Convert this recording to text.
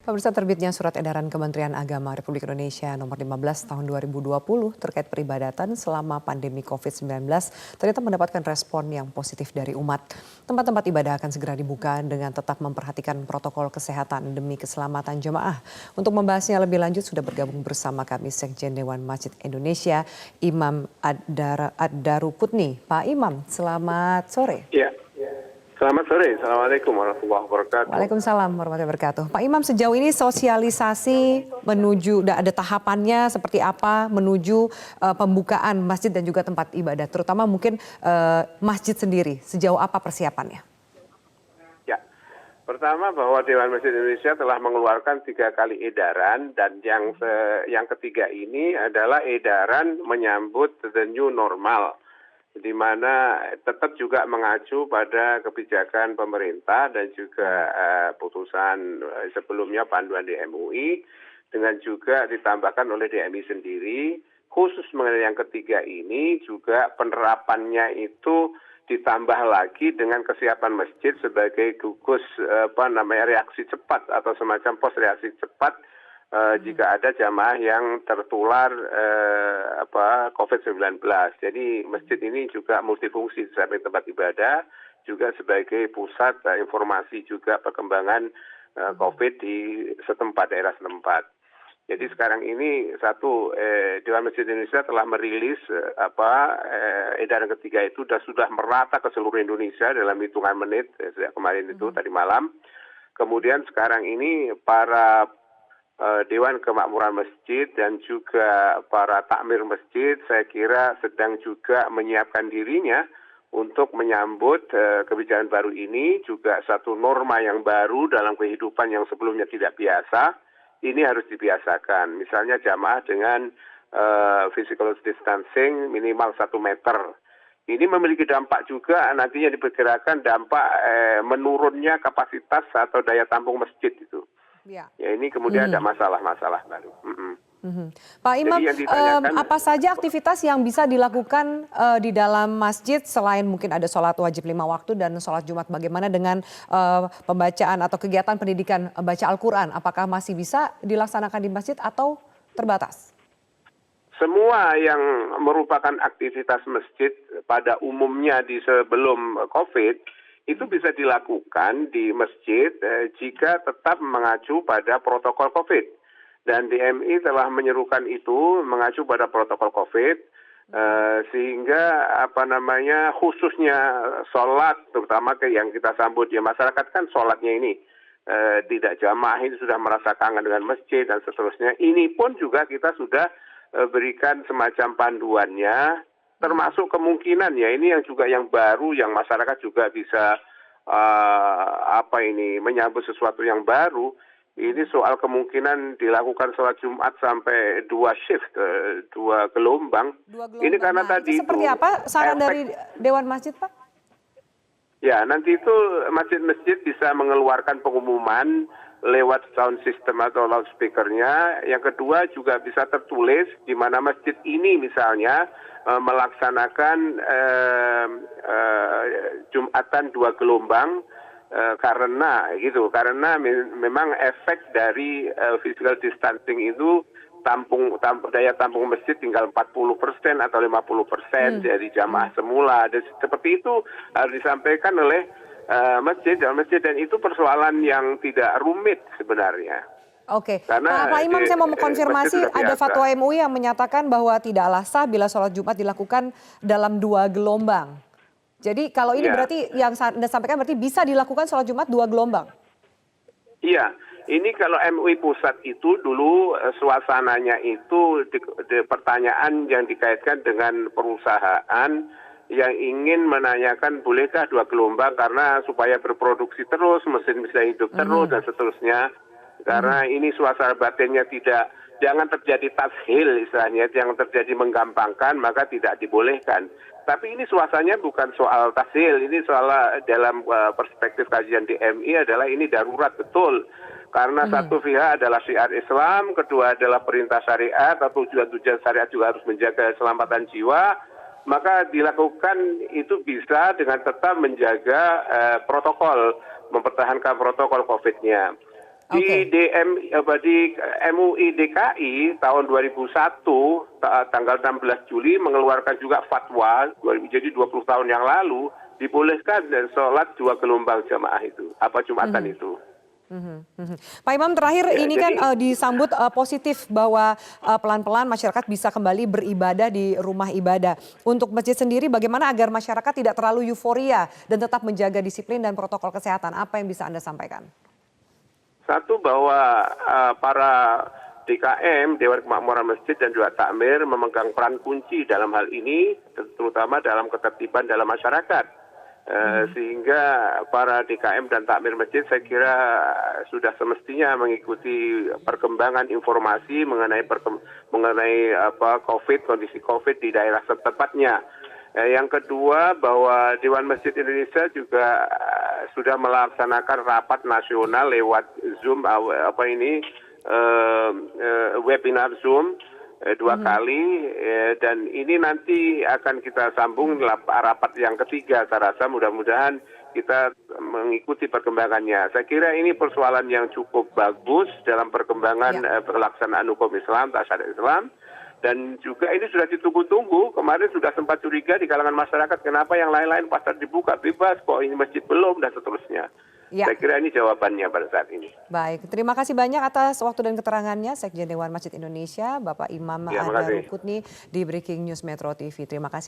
Pemirsa, terbitnya Surat Edaran Kementerian Agama Republik Indonesia Nomor 15 Tahun 2020 terkait peribadatan selama pandemi COVID-19 ternyata mendapatkan respon yang positif dari umat. Tempat-tempat ibadah akan segera dibuka dengan tetap memperhatikan protokol kesehatan demi keselamatan jemaah. Untuk membahasnya lebih lanjut sudah bergabung bersama kami Sekjen Dewan Masjid Indonesia, Imam Ad-Daruputni. Pak Imam, selamat sore. Ya. Selamat sore, Assalamualaikum warahmatullahi wabarakatuh. Waalaikumsalam warahmatullahi wabarakatuh. Pak Imam, sejauh ini sosialisasi menuju, ada tahapannya seperti apa menuju pembukaan masjid dan juga tempat ibadah, terutama mungkin masjid sendiri, sejauh apa persiapannya? Ya, pertama bahwa Dewan Masjid Indonesia telah mengeluarkan 3 kali edaran dan yang ketiga ini adalah edaran menyambut the new normal, di mana tetap juga mengacu pada kebijakan pemerintah dan juga putusan sebelumnya panduan di MUI, dengan juga ditambahkan oleh DMI sendiri. Khusus mengenai yang ketiga ini juga penerapannya itu ditambah lagi dengan kesiapan masjid sebagai gugus reaksi cepat atau semacam pos reaksi cepat jika ada jamaah yang tertular COVID-19. Jadi masjid ini juga multifungsi sebagai tempat ibadah, juga sebagai pusat informasi juga perkembangan COVID di daerah setempat. Jadi sekarang ini Dewan Masjid Indonesia telah merilis edaran ketiga itu sudah merata ke seluruh Indonesia dalam hitungan menit sejak kemarin itu tadi malam. Kemudian sekarang ini para Dewan Kemakmuran Masjid dan juga para takmir masjid saya kira sedang juga menyiapkan dirinya untuk menyambut kebijakan baru ini, juga satu norma yang baru dalam kehidupan yang sebelumnya tidak biasa. Ini harus dibiasakan, misalnya jamaah dengan physical distancing minimal 1 meter. Ini memiliki dampak juga, nantinya diperkirakan dampak menurunnya kapasitas atau daya tampung masjid itu. Ya, ini kemudian ada masalah-masalah baru. Pak Imam, apa saja aktivitas yang bisa dilakukan di dalam masjid selain mungkin ada sholat wajib 5 waktu dan sholat Jumat? Bagaimana dengan pembacaan atau kegiatan pendidikan baca Al-Quran? Apakah masih bisa dilaksanakan di masjid atau terbatas? Semua yang merupakan aktivitas masjid pada umumnya di sebelum COVID itu bisa dilakukan di masjid jika tetap mengacu pada protokol COVID. Dan DMI telah menyerukan itu mengacu pada protokol COVID, sehingga khususnya sholat, terutama yang kita sambut ya masyarakat kan sholatnya ini tidak jamaah, ini sudah merasa kangen dengan masjid dan seterusnya. Ini pun juga kita sudah berikan semacam panduannya, termasuk kemungkinan ya ini yang baru yang masyarakat juga bisa menyambut sesuatu yang baru. Ini soal kemungkinan dilakukan sholat Jumat sampai 2 shift, 2 gelombang. Ini karena tadi seperti apa saran dari Dewan Masjid, Pak? Ya, nanti itu masjid-masjid bisa mengeluarkan pengumuman lewat sound system atau loudspeakernya. Yang kedua juga bisa tertulis di mana masjid ini misalnya melaksanakan Jumatan 2 gelombang karena memang efek dari physical distancing itu daya tampung masjid tinggal 40% atau 50% dari jamaah semula. Dan seperti itu harus disampaikan oleh masjid dan itu persoalan yang tidak rumit sebenarnya. Oke, Pak Imam, saya mau konfirmasi, ada fatwa MUI yang menyatakan bahwa tidaklah sah bila sholat Jumat dilakukan dalam 2 gelombang. Jadi kalau ini berarti yang Anda sampaikan berarti bisa dilakukan sholat Jumat 2 gelombang? Iya, ini kalau MUI pusat itu dulu suasananya itu pertanyaan yang dikaitkan dengan perusahaan yang ingin menanyakan bolehkah 2 gelombang karena supaya berproduksi terus, mesin bisa hidup terus dan seterusnya. Karena ini suasana batinnya jangan terjadi tashil istilahnya, jangan terjadi menggampangkan, maka tidak dibolehkan. Tapi ini suasananya bukan soal tashil, ini soal dalam perspektif kajian DMI adalah ini darurat betul. Karena satu pihak adalah syiar Islam, kedua adalah perintah syariat atau tujuan-tujuan syariat juga harus menjaga keselamatan jiwa, maka dilakukan itu bisa dengan tetap menjaga protokol, mempertahankan protokol COVID-nya. Di Oke. di MUI DKI tahun 2001 tanggal 16 Juli mengeluarkan juga fatwa, jadi 20 tahun yang lalu dibolehkan dan sholat 2 gelombang jamaah itu, Jumatan itu. Pak Imam, terakhir Ya, ini kan jadi disambut positif bahwa pelan-pelan masyarakat bisa kembali beribadah di rumah ibadah. Untuk masjid sendiri bagaimana agar masyarakat tidak terlalu euforia dan tetap menjaga disiplin dan protokol kesehatan? Apa yang bisa Anda sampaikan? satu bahwa para DKM, Dewan Kemakmuran Masjid dan juga Takmir memegang peran kunci dalam hal ini, terutama dalam ketertiban dalam masyarakat. Sehingga para DKM dan Takmir Masjid saya kira sudah semestinya mengikuti perkembangan informasi mengenai COVID, kondisi COVID di daerah setempatnya. Yang kedua bahwa Dewan Masjid Indonesia juga sudah melaksanakan rapat nasional lewat Zoom webinar Zoom 2 kali dan ini nanti akan kita sambung rapat yang ketiga. Saya rasa mudah-mudahan kita mengikuti perkembangannya. Saya kira ini persoalan yang cukup bagus dalam perkembangan pelaksanaan hukum Islam, syariat Islam. Dan juga ini sudah ditunggu-tunggu, kemarin sudah sempat curiga di kalangan masyarakat kenapa yang lain-lain pasar dibuka bebas, kok ini masjid belum dan seterusnya. Ya. Saya kira ini jawabannya pada saat ini. Baik, terima kasih banyak atas waktu dan keterangannya Sekjen Dewan Masjid Indonesia, Bapak Imam Ya, Adha makasih. Rukutni di Breaking News Metro TV. Terima kasih.